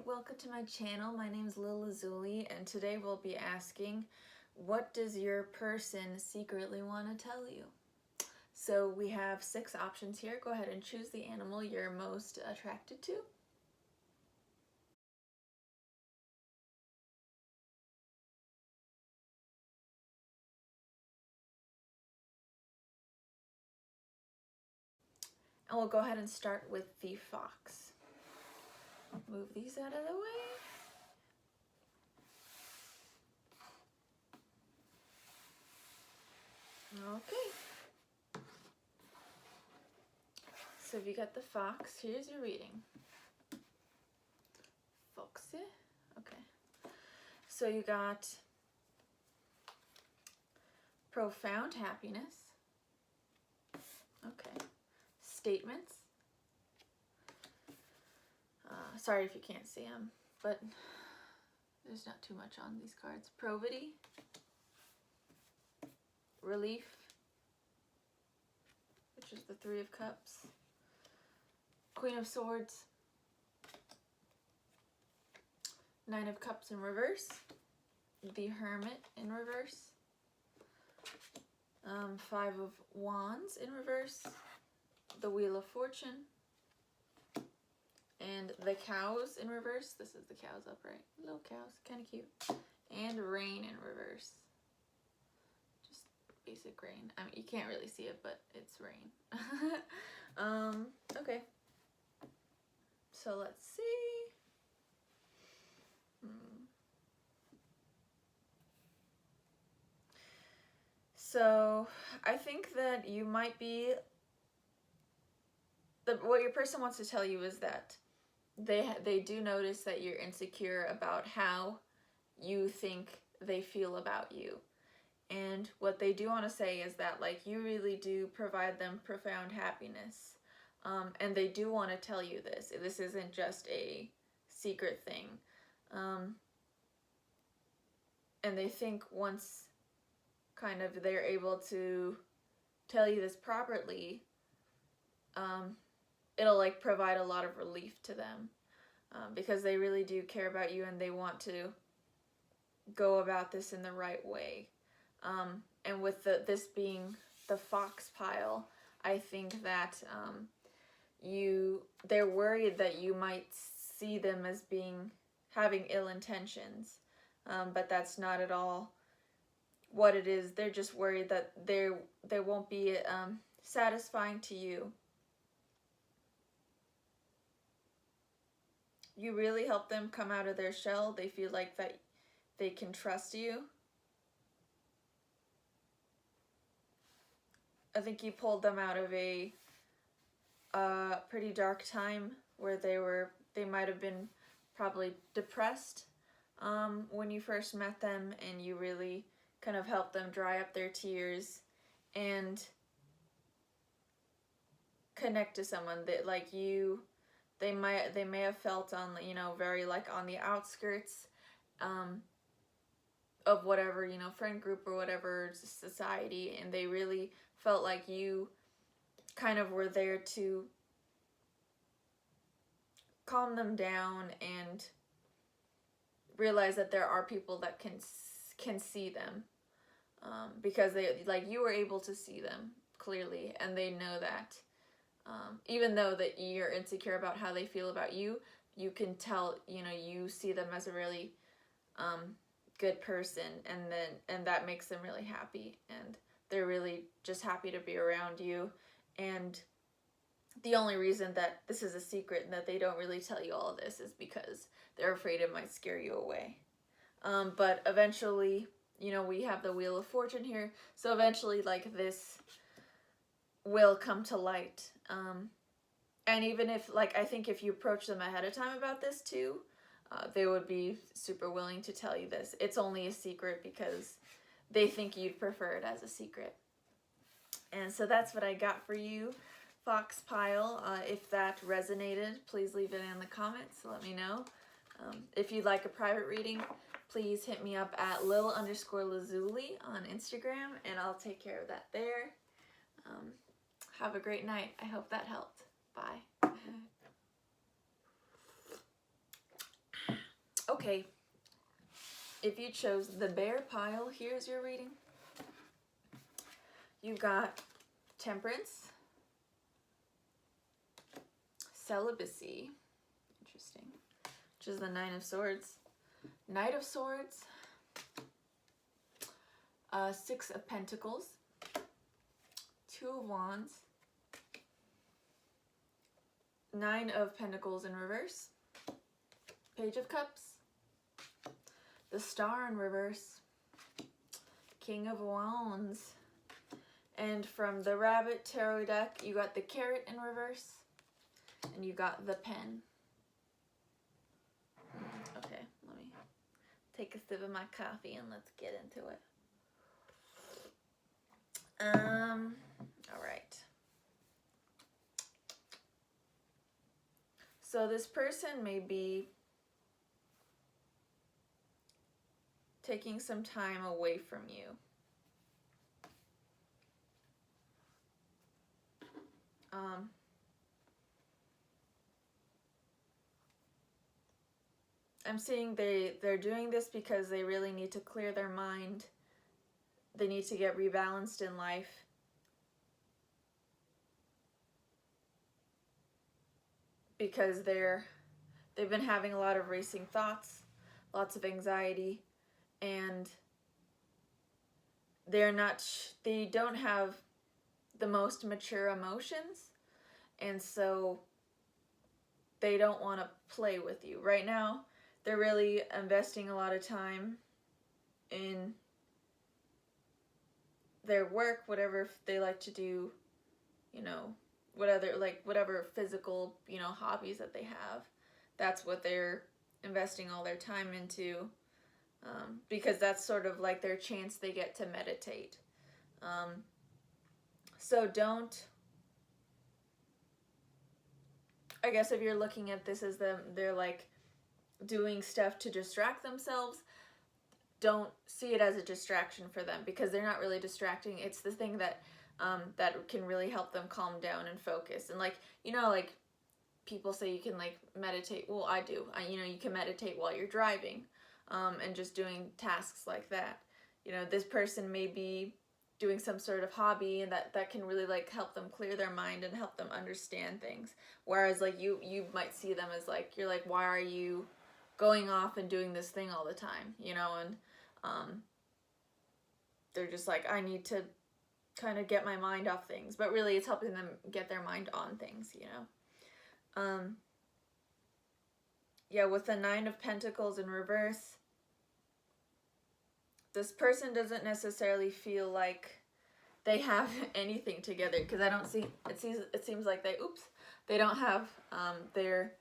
welcome to my channel. My name is Lil Lazuli, and today we'll be asking, what does your person secretly want to tell you? So we have 6 options here. Go ahead and choose the animal you're most attracted to. And we'll go ahead and start with the fox. Move these out of the way. Okay. So if you got the fox, here's your reading. Foxy. Okay. So you got profound happiness. Okay. Statements. Sorry if you can't see them, but there's not too much on these cards. Probity. Relief, which is the 3 of Cups. Queen of Swords. 9 of Cups in reverse. The Hermit in reverse. 5 of Wands in reverse. The Wheel of Fortune. And the Cows in reverse. This is the cows upright. Little cows, kind of cute. And Rain in reverse. Just basic rain. I mean, you can't really see it, but it's rain. Okay. So let's see. So I think that you might be, what your person wants to tell you is that they do notice that you're insecure about how you think they feel about you. And what they do want to say is that, like, you really do provide them profound happiness. And they do want to tell you this. This isn't just a secret thing. And they think once kind of they're able to tell you this properly, it'll like provide a lot of relief to them, because they really do care about you and they want to go about this in the right way. And with this being the fox pile, I think that they're worried that you might see them as having ill intentions, but that's not at all what it is. They're just worried that they won't be satisfying to you. You really help them come out of their shell. They feel like that they can trust you. I think you pulled them out of a pretty dark time where they might have been probably depressed when you first met them, and you really kind of helped them dry up their tears and connect to someone that, like, they may have felt on, very like on the outskirts of whatever, friend group or whatever, society, and they really felt like you kind of were there to calm them down and realize that there are people that can see them, because you were able to see them clearly, and they know that even though that you're insecure about how they feel about you, you can tell, you see them as a really good person, and that makes them really happy, and they're really just happy to be around you. And the only reason that this is a secret and that they don't really tell you all of this is because they're afraid it might scare you away. But eventually, we have the Wheel of Fortune here, so eventually, like, this will come to light. And even if, like, I think if you approach them ahead of time about this too, they would be super willing to tell you this. It's only a secret because they think you'd prefer it as a secret. And so that's what I got for you, Fox Pile. If that resonated, please leave it in the comments. Let me know. If you'd like a private reading, please hit me up at Lil_Lazuli on Instagram, and I'll take care of that there. Have a great night. I hope that helped. Bye. Okay, if you chose the bear pile, here's your reading. You've got Temperance, Celibacy, interesting, which is the Nine of Swords, Knight of Swords, Six of Pentacles, Two of Wands, Nine of Pentacles in reverse, Page of Cups, the Star in reverse, King of Wands, and from the Rabbit Tarot deck, you got the Carrot in reverse, and you got the Pen. Okay, let me take a sip of my coffee and let's get into it. All right. So this person may be taking some time away from you. I'm seeing they're doing this because they really need to clear their mind. They need to get rebalanced in life. Because they've been having a lot of racing thoughts, lots of anxiety, and they don't have the most mature emotions, and so they don't want to play with you. Right now, they're really investing a lot of time in their work, whatever they like to do, whatever physical, hobbies that they have. That's what they're investing all their time into, because that's sort of like their chance they get to meditate. So I guess if you're looking at this as they're like doing stuff to distract themselves, don't see it as a distraction for them, because they're not really distracting. It's the thing that can really help them calm down and focus. And like people say you can like meditate. Well, I do. You can meditate while you're driving, and just doing tasks like that. This person may be doing some sort of hobby, and that can really like help them clear their mind and help them understand things. Whereas like you might see them as like, you're like, why are you going off and doing this thing all the time? And they're just like, I need to kind of get my mind off things, but really it's helping them get their mind on things. Yeah, with the Nine of Pentacles in reverse, this person doesn't necessarily feel like they have anything together, because I don't see, it seems like they don't have their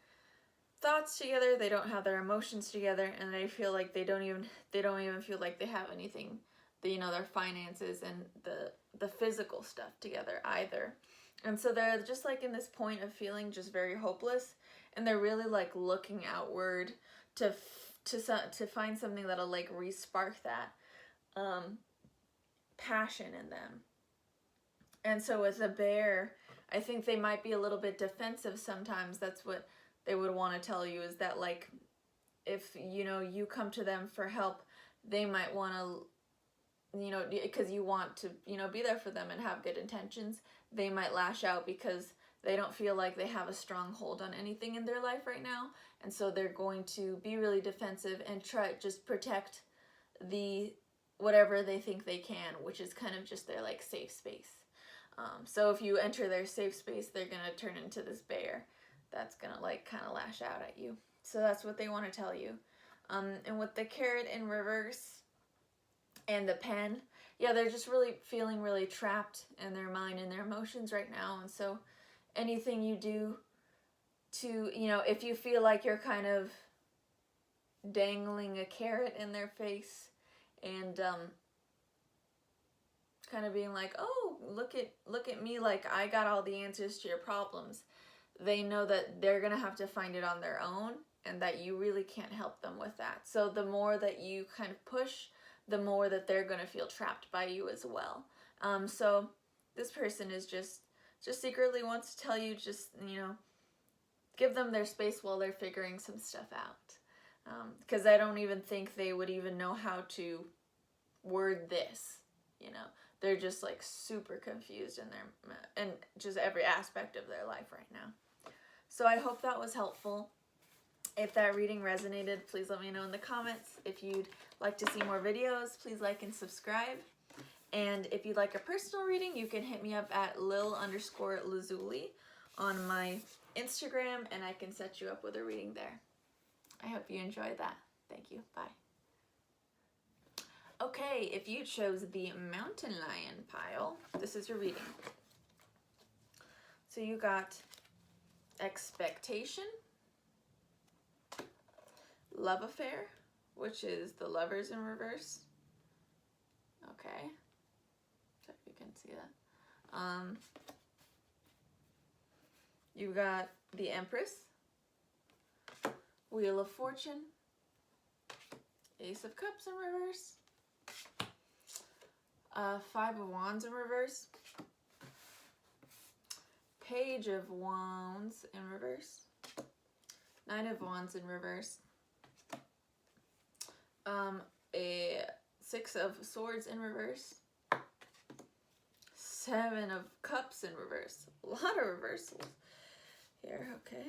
thoughts together, they don't have their emotions together, and they feel like they don't even feel like they have anything, their finances and the physical stuff together either. And so they're just like in this point of feeling just very hopeless, and they're really like looking outward to find something that'll like re-spark that passion in them. And so with the bear, I think they might be a little bit defensive sometimes. That's what they would want to tell you, is that like if you come to them for help, they might want to, because you want to be there for them and have good intentions, they might lash out because they don't feel like they have a strong hold on anything in their life right now. And so they're going to be really defensive and try just protect whatever they think they can, which is kind of just their like safe space. So if you enter their safe space, they're going to turn into this bear that's going to like kind of lash out at you. So that's what they want to tell you. And with the Carrot in reverse and the Pen, yeah, they're just really feeling really trapped in their mind and their emotions right now. And so anything you do to, if you feel like you're kind of dangling a carrot in their face and kind of being like, oh, look at me, like I got all the answers to your problems, they know that they're gonna have to find it on their own, and that you really can't help them with that. So the more that you kind of push, the more that they're gonna feel trapped by you as well. So this person is just secretly wants to tell you, just give them their space while they're figuring some stuff out. Because I don't even think they would even know how to word this, you know. They're just like super confused in just every aspect of their life right now. So I hope that was helpful. If that reading resonated, please let me know in the comments. If you'd like to see more videos, please like and subscribe. And if you'd like a personal reading, you can hit me up at Lil_Lazuli on my Instagram, and I can set you up with a reading there. I hope you enjoyed that. Thank you. Bye. Okay, if you chose the Mountain Lion pile, this is your reading. So you got Expectation, Love Affair, which is the Lovers in reverse. Okay, so you can see that. You got the Empress, Wheel of Fortune, Ace of Cups in reverse, Five of Wands in reverse, Page of Wands in reverse, Nine of Wands in reverse, a Six of Swords in reverse, Seven of Cups in reverse. A lot of reversals here, okay.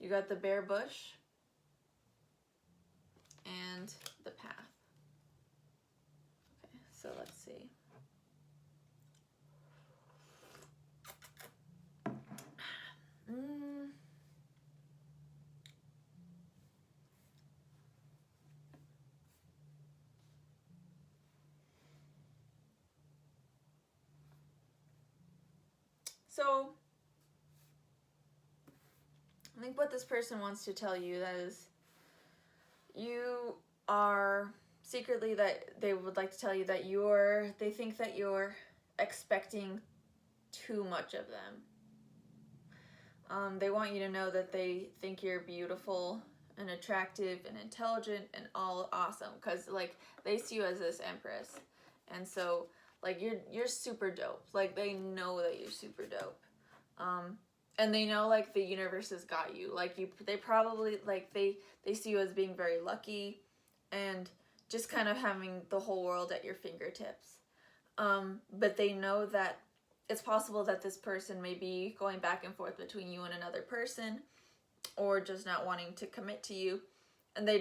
You got the Bare Bush and the Path. Okay, so let's see. So, I think what this person wants to tell you that is, you are secretly, that they would like to tell you that they think that you're expecting too much of them. They want you to know that they think you're beautiful and attractive and intelligent and all awesome, because like they see you as this Empress, and so like you're super dope. Like they know that you're super dope, and they know like the universe has got you. Like they probably like they see you as being very lucky, and just kind of having the whole world at your fingertips. But they know that it's possible that this person may be going back and forth between you and another person, or just not wanting to commit to you. And they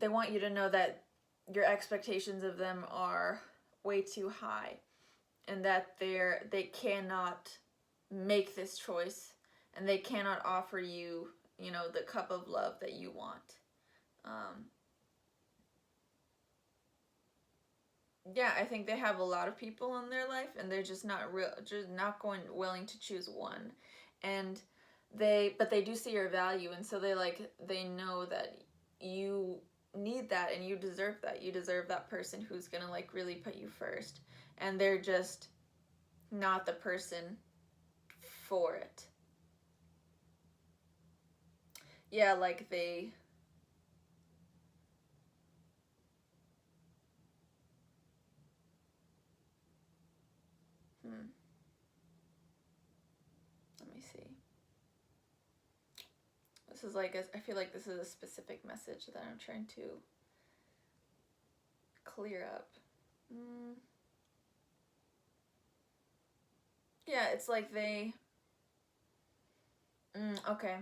want you to know that your expectations of them are way too high, and that they cannot make this choice, and they cannot offer you, you know, the cup of love that you want. Yeah, I think they have a lot of people in their life, and they're just not willing to choose one. And but they do see your value, and so they know that you need that, and you deserve that. You deserve that person who's gonna like really put you first, and they're just not the person for it. Yeah, like they let me see. This is like I feel like this is a specific message that I'm trying to clear up. Yeah, it's like they okay.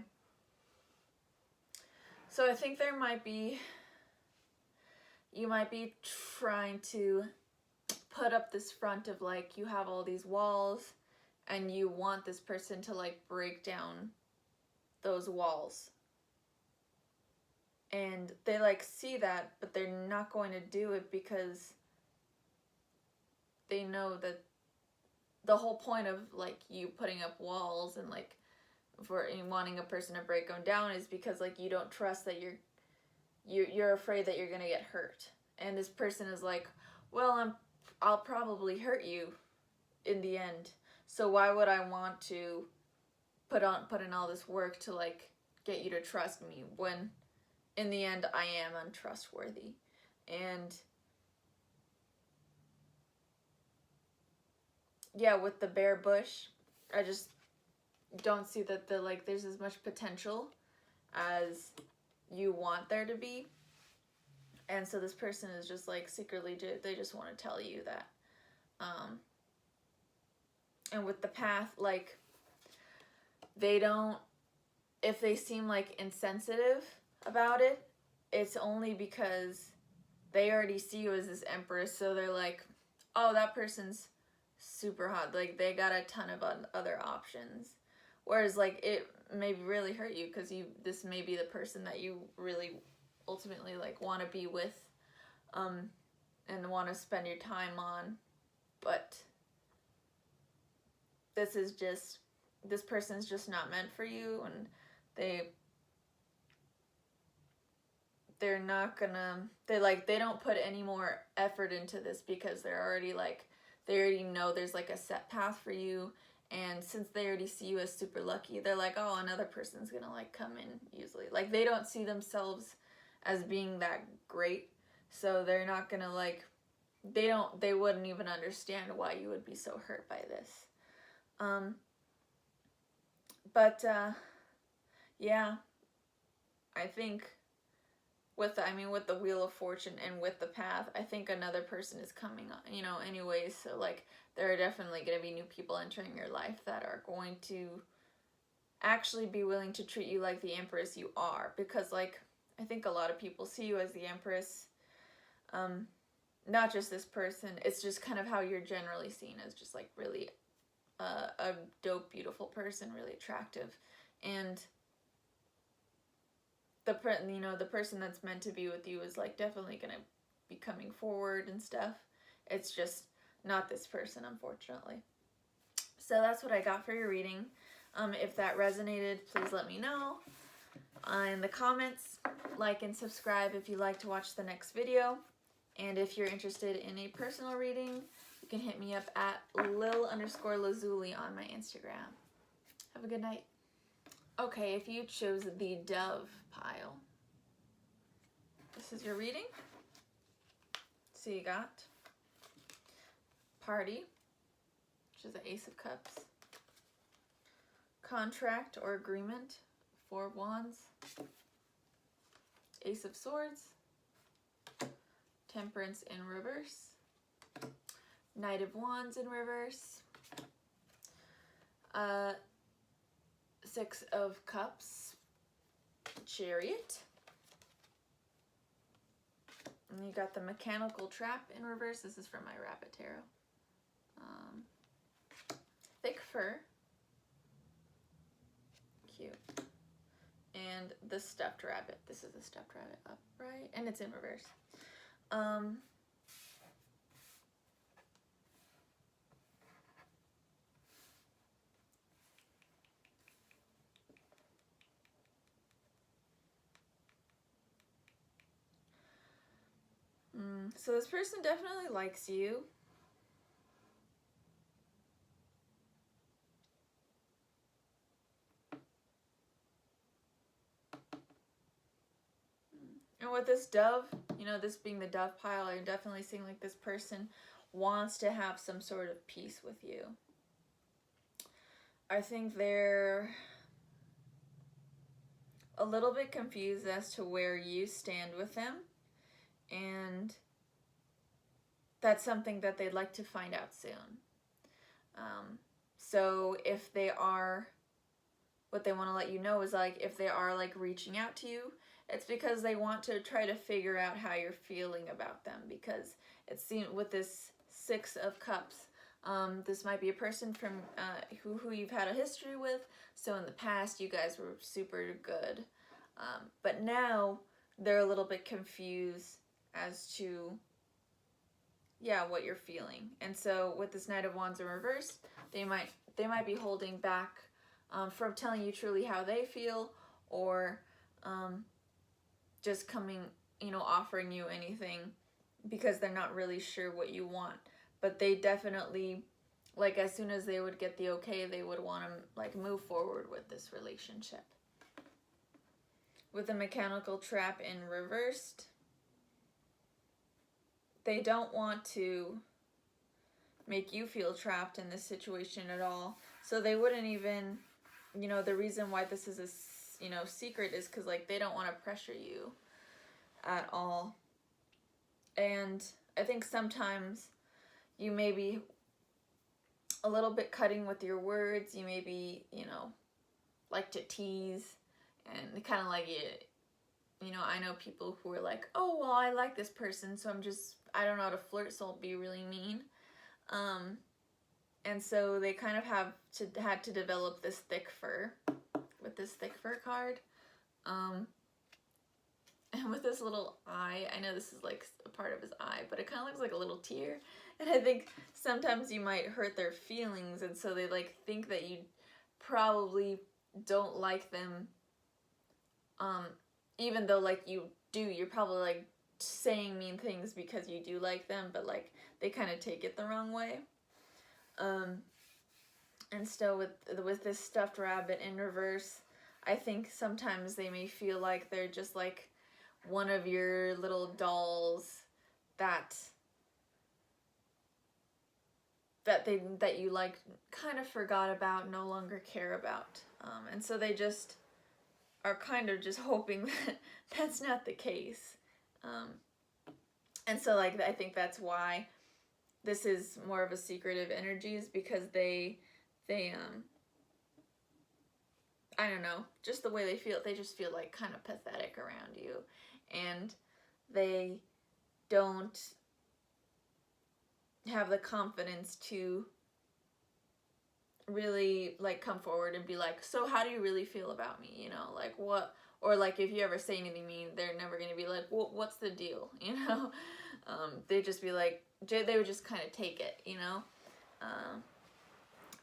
So I think you might be trying to put up this front of like, you have all these walls, and you want this person to like break down those walls. And they like see that, but they're not going to do it, because they know that the whole point of like you putting up walls and like for wanting a person to break them down is because like you don't trust that you're afraid that you're gonna get hurt. And this person is like, well, I'll probably hurt you in the end, so why would I want to put in all this work to like get you to trust me, when in the end I am untrustworthy. And yeah, with the bare bush, I just don't see that there's as much potential as you want there to be. And so this person is just like secretly, they just want to tell you that. And with the path, like, they don't, if they seem like insensitive about it, it's only because they already see you as this empress. So they're like, oh, that person's super hot. Like, they got a ton of other options. Whereas, like, it maybe really hurt you because this may be the person that you really ultimately, like, want to be with, and want to spend your time on. But this person's just not meant for you, and they're not gonna, they don't put any more effort into this because they're already like, they already know there's like a set path for you. And since they already see you as super lucky, they're like, oh, another person's gonna like come in easily. Like, they don't see themselves as being that great. So they're not gonna like, they wouldn't even understand why you would be so hurt by this. Yeah, I think with the Wheel of Fortune and with the path, I think another person is coming on, you know, anyways. So like, there are definitely going to be new people entering your life that are going to actually be willing to treat you like the empress you are, because like, I think a lot of people see you as the empress, not just this person. It's just kind of how you're generally seen, as just like really a dope, beautiful person, really attractive. And the person that's meant to be with you is like definitely gonna be coming forward and stuff. It's just not this person, unfortunately. So that's what I got for your reading. If that resonated, please let me know in the comments. Like and subscribe if you'd like to watch the next video. And if you're interested in a personal reading, you can hit me up at Lil_Lazuli on my Instagram. Have a good night. Okay, if you chose the Dove pile, this is your reading. So you got Party, which is the Ace of Cups. Contract or Agreement, 4 of Wands. Ace of Swords. Temperance in reverse. Knight of Wands in reverse. 6 of Cups. Chariot. And you got the Mechanical Trap in reverse. This is from my Rabbit Tarot. Thick Fur. Cute. And the Stuffed Rabbit. This is a Stuffed Rabbit upright. And it's in reverse. So this person definitely likes you. And with this Dove, you know, this being the Dove pile, I'm definitely seeing like this person wants to have some sort of peace with you. I think they're a little bit confused as to where you stand with them. And that's something that they'd like to find out soon. So if they are, what they want to let you know is like, if they are like reaching out to you, it's because they want to try to figure out how you're feeling about them. Because it's seen with this 6 of Cups, this might be a person from who you've had a history with. So in the past, you guys were super good. But now they're a little bit confused as to, yeah, what you're feeling. And so with this Knight of Wands in reverse, they might be holding back from telling you truly how they feel, or just coming, you know, offering you anything because they're not really sure what you want. But they definitely, like, as soon as they would get the okay, they would want to like move forward with this relationship. With the Mechanical Trap in reversed, they don't want to make you feel trapped in this situation at all. So they wouldn't even, you know, the reason why this is a you know, secret is because, like, they don't want to pressure you at all. And I think sometimes you may be a little bit cutting with your words. You may be, you know, like to tease and kind of like you know, I know people who are like, oh, well, I like this person, so I don't know how to flirt, so I'll be really mean. And so they kind of had to develop this thick fur with this thick fur card. And with this little eye, I know this is like a part of his eye, but it kind of looks like a little tear. And I think sometimes you might hurt their feelings, and so they like think that you probably don't like them. Even though like you do, you're probably like saying mean things because you do like them, but like they kind of take it the wrong way. And so with this stuffed rabbit in reverse, I think sometimes they may feel like they're just like one of your little dolls that you like kind of forgot about, no longer care about. And so they just are kind of just hoping that that's not the case. And so like I think that's why this is more of a secretive energy, is because they I don't know, just the way they just feel like kind of pathetic around you, and they don't have the confidence to really like come forward and be like, so how do you really feel about me, you know, like what, or like if you ever say anything mean, they're never going to be like, well, what's the deal, you know. They just be like, they would just kind of take it, you know.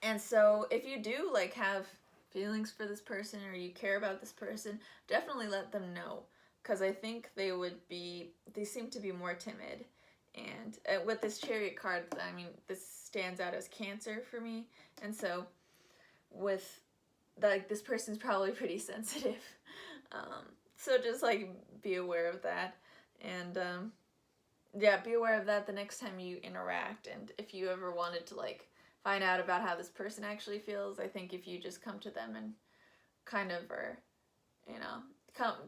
And so if you do like have feelings for this person, or you care about this person, definitely let them know, because I think they seem to be more timid. And with this Chariot card, I mean, this stands out as Cancer for me, and so with like this person's probably pretty sensitive. So just like be aware of that, and yeah, be aware of that the next time you interact. And if you ever wanted to like find out about how this person actually feels, I think if you just come to them and kind of are, you know,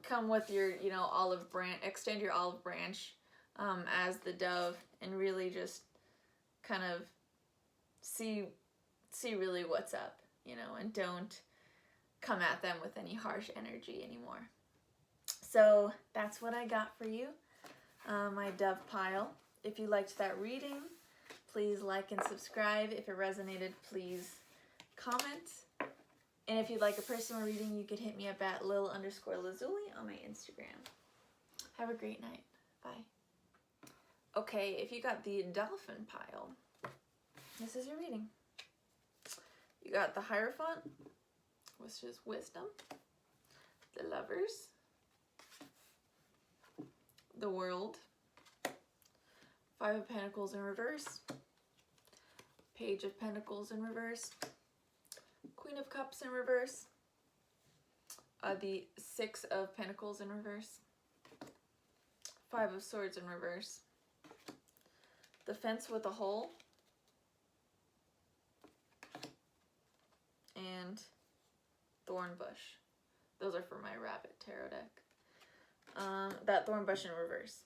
come with your, you know, olive branch, extend your olive branch as the dove, and really just kind of see really what's up, you know, and don't come at them with any harsh energy anymore. So that's what I got for you, my dove pile. If you liked that reading, please like and subscribe. If it resonated, please comment. And if you'd like a personal reading, you could hit me up at Lil_Lazuli on my Instagram. Have a great night. Bye. Okay, if you got the Dolphin pile, this is your reading. You got the Hierophant, which is wisdom, the Lovers, the World, Five of Pentacles in reverse, Page of Pentacles in reverse, Queen of Cups in reverse, the Six of Pentacles in reverse, Five of Swords in reverse, the Fence with a Hole, and Thorn Bush. Those are for my Rabbit Tarot deck. That Thorn Bush in reverse.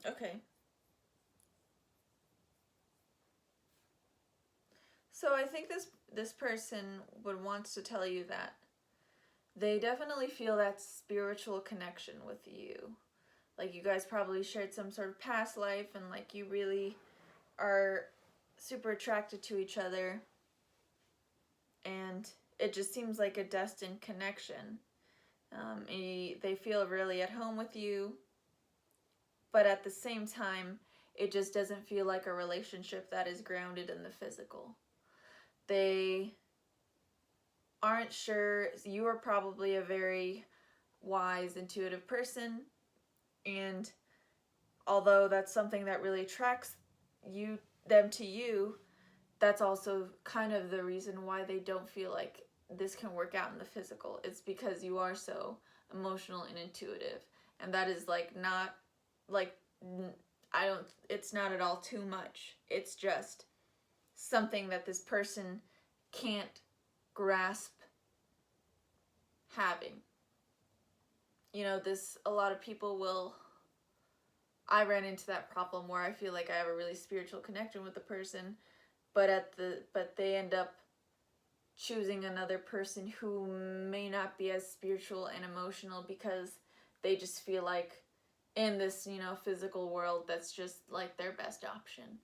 Okay. So I think this person would want to tell you that they definitely feel that spiritual connection with you. Like you guys probably shared some sort of past life, and like you really are super attracted to each other. And it just seems like a destined connection. They feel really at home with you. But at the same time, it just doesn't feel like a relationship that is grounded in the physical. They aren't sure. You are probably a very wise, intuitive person. And although that's something that really attracts them to you, that's also kind of the reason why they don't feel like this can work out in the physical. It's because you are so emotional and intuitive. And that is like not like it's not at all too much. It's just something that this person can't grasp having. You know, a lot of people will, I ran into that problem where I feel like I have a really spiritual connection with the person, but they end up choosing another person who may not be as spiritual and emotional because they just feel like in this, you know, physical world, that's just like their best option.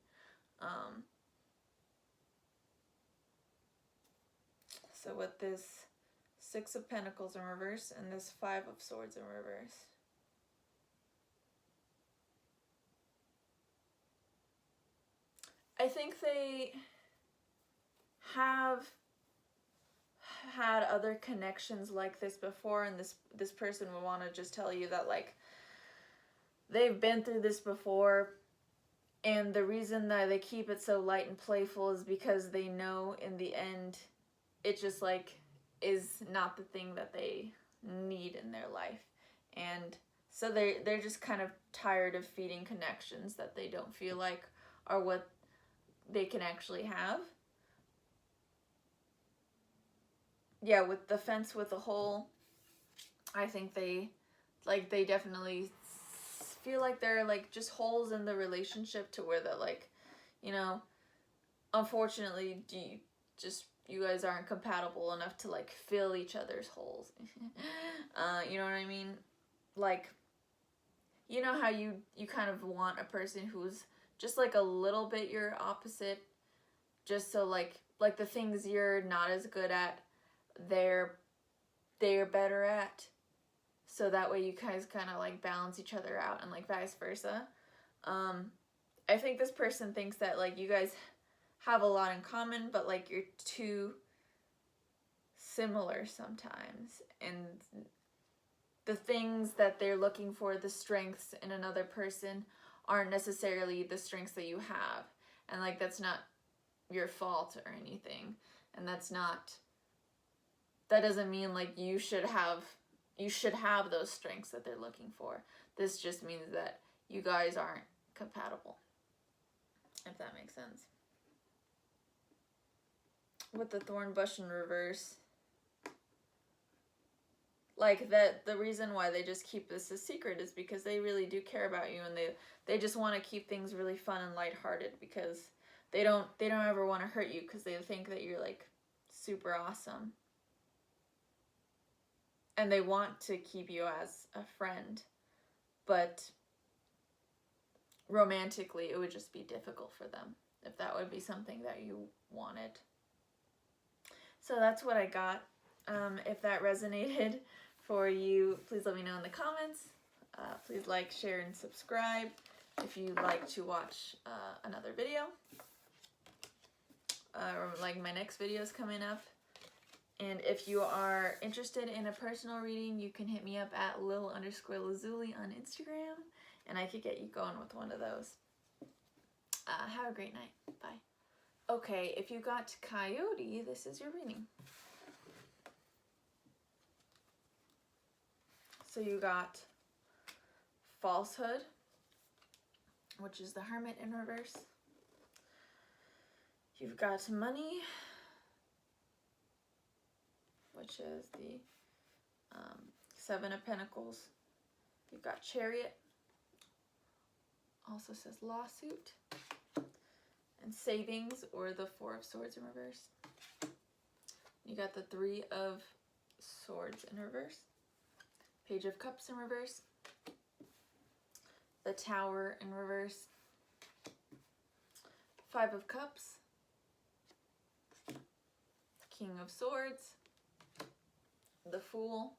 So with this Six of Pentacles in reverse and this Five of Swords in reverse, I think they have had other connections like this before, and this person will want to just tell you that, like, they've been through this before, and the reason that they keep it so light and playful is because they know in the end it just, like, is not the thing that they need in their life. And so they're just kind of tired of feeding connections that they don't feel like are what they can actually have. Yeah, with the fence with a hole, I think they definitely feel like there are, like, just holes in the relationship to where that, like, you know, unfortunately, you guys aren't compatible enough to, like, fill each other's holes. You know what I mean? Like, you know how you kind of want a person who's just, like, a little bit your opposite, just so, like the things you're not as good at, they're better at, so that way you guys kind of, like, balance each other out, and, like, vice versa. I think this person thinks that, like, you guys have a lot in common, but, like, you're too similar sometimes, and the things that they're looking for, the strengths in another person, aren't necessarily the strengths that you have, and, like, that's not your fault or anything, and that doesn't mean, like, you should have those strengths that they're looking for. This just means that you guys aren't compatible, if that makes sense. With the thorn bush in reverse, like, that the reason why they just keep this a secret is because they really do care about you, and they just want to keep things really fun and lighthearted, because they don't ever want to hurt you, because they think that you're, like, super awesome. And they want to keep you as a friend, but romantically it would just be difficult for them if that would be something that you wanted. So that's what I got. If that resonated for you, please let me know in the comments. Please like, share, and subscribe if you'd like to watch another video. Like, my next video is coming up. And if you are interested in a personal reading, you can hit me up at Lil_Lazuli on Instagram, and I could get you going with one of those. Have a great night. Bye. Okay, if you got Coyote, this is your reading. So you got Falsehood, which is the Hermit in reverse. You've got Money, which is the Seven of Pentacles. You've got Chariot, also says Lawsuit, and Savings, or the Four of Swords in reverse. You got the Three of Swords in reverse, Page of Cups in reverse, the Tower in reverse, Five of Cups, King of Swords, the Fool,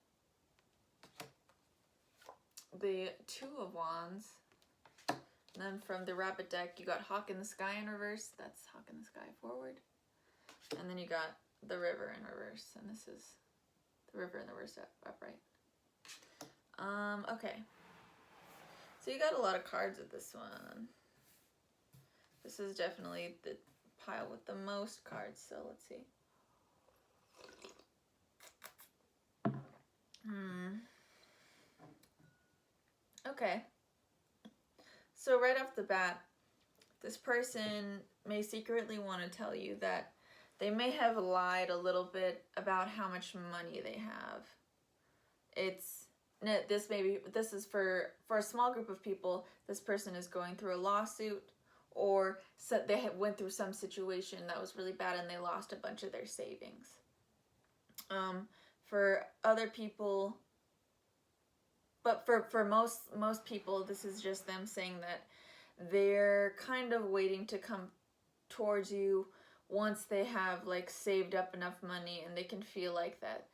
the Two of Wands, and then from the Rabbit deck you got Hawk in the Sky in reverse. That's Hawk in the Sky forward. And then you got the River in reverse, and this is the River in the reverse upright. Okay. So you got a lot of cards with this one. This is definitely the pile with the most cards, so let's see. Okay. So right off the bat, this person may secretly want to tell you that they may have lied a little bit about how much money they have. This is for a small group of people. This person is going through a lawsuit, or they went through some situation that was really bad and they lost a bunch of their savings. For other people, but for most people, this is just them saying that they're kind of waiting to come towards you once they have like saved up enough money and they can feel like that,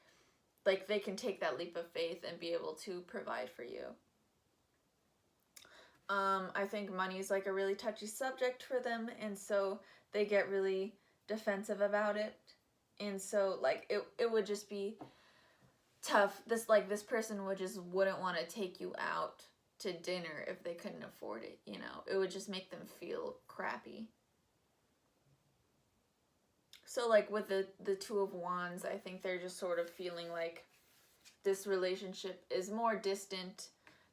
like they can take that leap of faith and be able to provide for you. I think money is like a really touchy subject for them, and so they get really defensive about it. And so like it would just be tough. This person wouldn't want to take you out to dinner if they couldn't afford it, you know. It would just make them feel crappy. So like with the Two of Wands, I think they're just sort of feeling like this relationship is more distant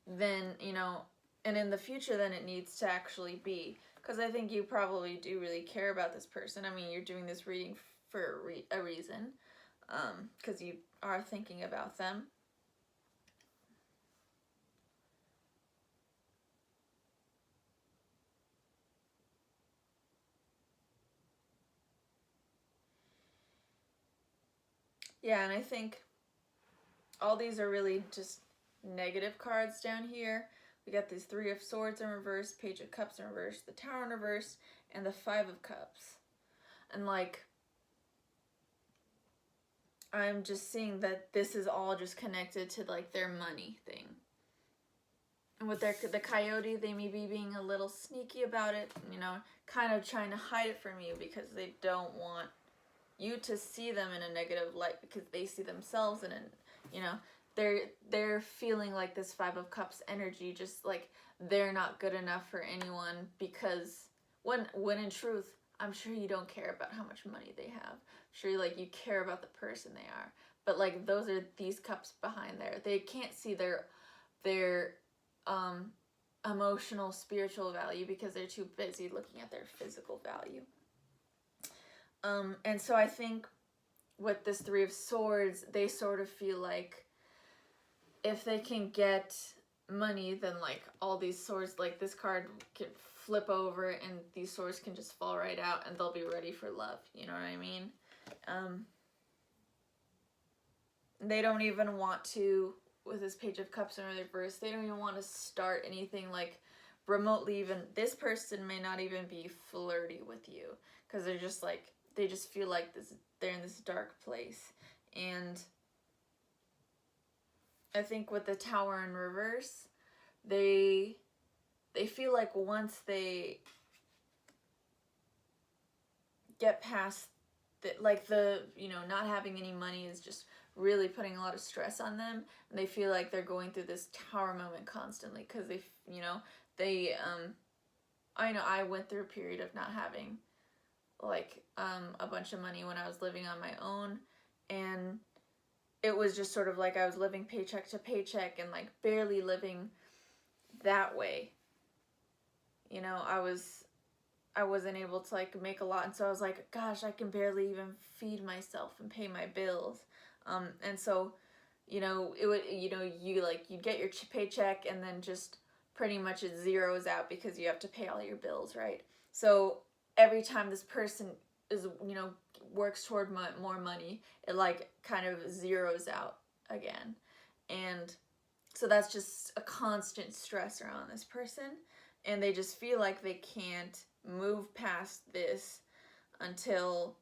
than, you know, and in the future than it needs to actually be. Because I think you probably do really care about this person. I mean, you're doing this reading for a reason. Because you are thinking about them. Yeah, and I think all these are really just negative cards down here. We got these Three of Swords in reverse, Page of Cups in reverse, the Tower in reverse, and the Five of Cups. And like, I'm just seeing that this is all just connected to like their money thing. And with the Coyote, they may be being a little sneaky about it, you know, kind of trying to hide it from you because they don't want you to see them in a negative light, because they see themselves in a, you know, they're feeling like this Five of Cups energy, just like they're not good enough for anyone, because when in truth, I'm sure you don't care about how much money they have. I'm sure like you care about the person they are. But like those are these cups behind there. They can't see their emotional, spiritual value because they're too busy looking at their physical value. And so I think with this Three of Swords, they sort of feel like if they can get money, then like all these swords, like this card can flip over and these swords can just fall right out and they'll be ready for love. You know what I mean? They don't even want to, with this Page of Cups in reverse, they don't even want to start anything like remotely even. This person may not even be flirty with you because they're just like, they just feel like they're in this dark place. And I think with the Tower in reverse, they feel like once they get past the you know, not having any money is just really putting a lot of stress on them, and they feel like they're going through this tower moment constantly because they, you know, they I know I went through a period of not having like a bunch of money when I was living on my own, and it was just sort of like I was living paycheck to paycheck and like barely living that way. You know, I wasn't able to like make a lot, and so I was like, gosh, I can barely even feed myself and pay my bills. And so, you know, it would, you know, you get your paycheck and then just pretty much it zeroes out because you have to pay all your bills, right? So every time this person is, you know, works toward more money, it like kind of zeroes out again. And so that's just a constant stress around this person, and they just feel like they can't move past this until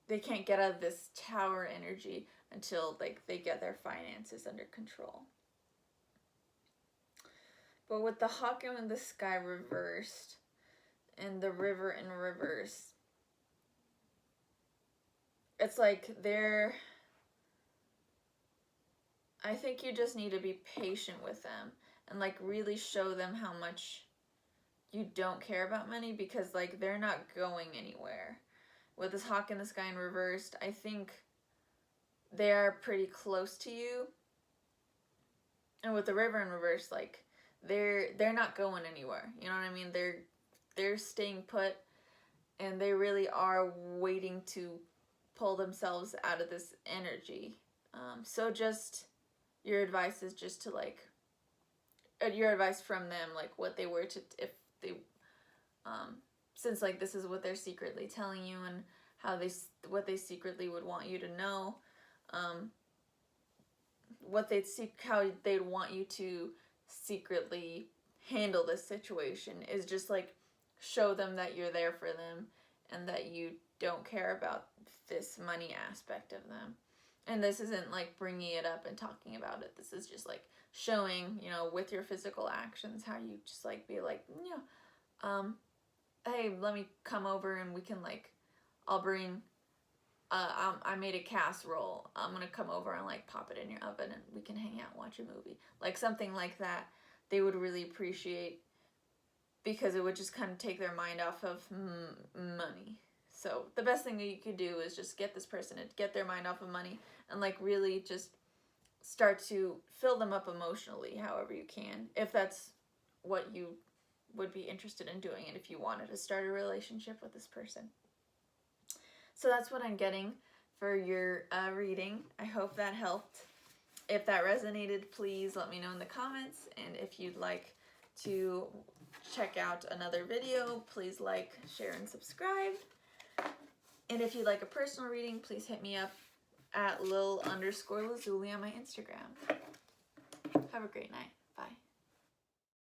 they can't get out of this tower energy until like they get their finances under control. But with the Hawk in the Sky reversed and the River in reverse, it's like I think you just need to be patient with them and like really show them how much you don't care about money, because like they're not going anywhere. With this Hawk in the Sky in reversed, I think they are pretty close to you. And with the River in reverse, like they're not going anywhere. You know what I mean? They're staying put, and they really are waiting to pull themselves out of this energy. So just your advice is just to like, your advice from them, like what they were to, if they, since like this is what they're secretly telling you and how what they secretly would want you to know, how they'd want you to secretly handle this situation is just like show them that you're there for them and that you don't care about this money aspect of them. And this isn't like bringing it up and talking about it. This is just like showing, you know, with your physical actions, how you just like be like, hey, let me come over and we can like, I'll bring, I made a casserole. I'm gonna come over and like pop it in your oven and we can hang out and watch a movie. Like something like that, they would really appreciate, because it would just kind of take their mind off of money. So the best thing that you could do is just get this person to get their mind off of money and like really just start to fill them up emotionally however you can, if that's what you would be interested in doing and if you wanted to start a relationship with this person. So that's what I'm getting for your reading. I hope that helped. If that resonated, please let me know in the comments, and if you'd like to check out another video, please like, share, and subscribe. And if you'd like a personal reading, please hit me up at Lil_Lazuli on my Instagram. Have a great night.